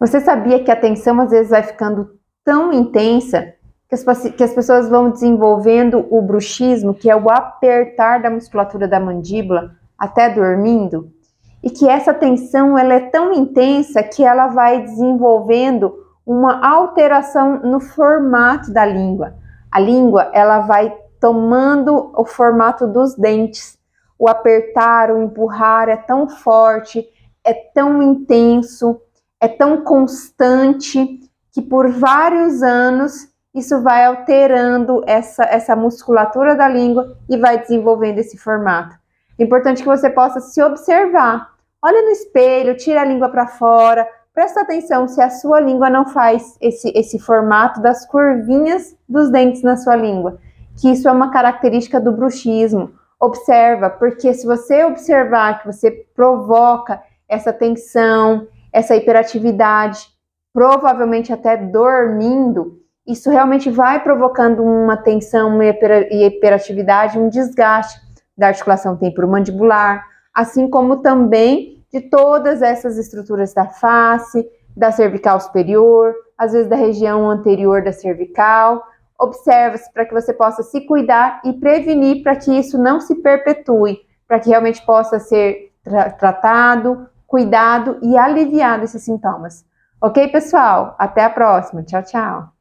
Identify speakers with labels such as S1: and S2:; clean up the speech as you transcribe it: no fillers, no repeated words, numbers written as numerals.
S1: Você sabia que a tensão às vezes vai ficando tão intensa que as pessoas vão desenvolvendo o bruxismo, que é o apertar da musculatura da mandíbula, até dormindo? E que essa tensão ela é tão intensa que ela vai desenvolvendo uma alteração no formato da língua. A língua ela vai tomando o formato dos dentes. O apertar, o empurrar é tão forte, é tão intenso, é tão constante que por vários anos isso vai alterando essa musculatura da língua e vai desenvolvendo esse formato. É importante que você possa se observar. Olha no espelho, tira a língua para fora, presta atenção se a sua língua não faz esse formato das curvinhas dos dentes na sua língua, que isso é uma característica do bruxismo. Observa, porque se você observar que você provoca essa tensão, essa hiperatividade, provavelmente até dormindo, isso realmente vai provocando uma tensão, uma hiperatividade, um desgaste da articulação temporomandibular, assim como também de todas essas estruturas da face, da cervical superior, às vezes da região anterior da cervical. Observa-se para que você possa se cuidar e prevenir para que isso não se perpetue, para que realmente possa ser tratado, cuidado e aliviado esses sintomas. Ok, pessoal? Até a próxima. Tchau, tchau.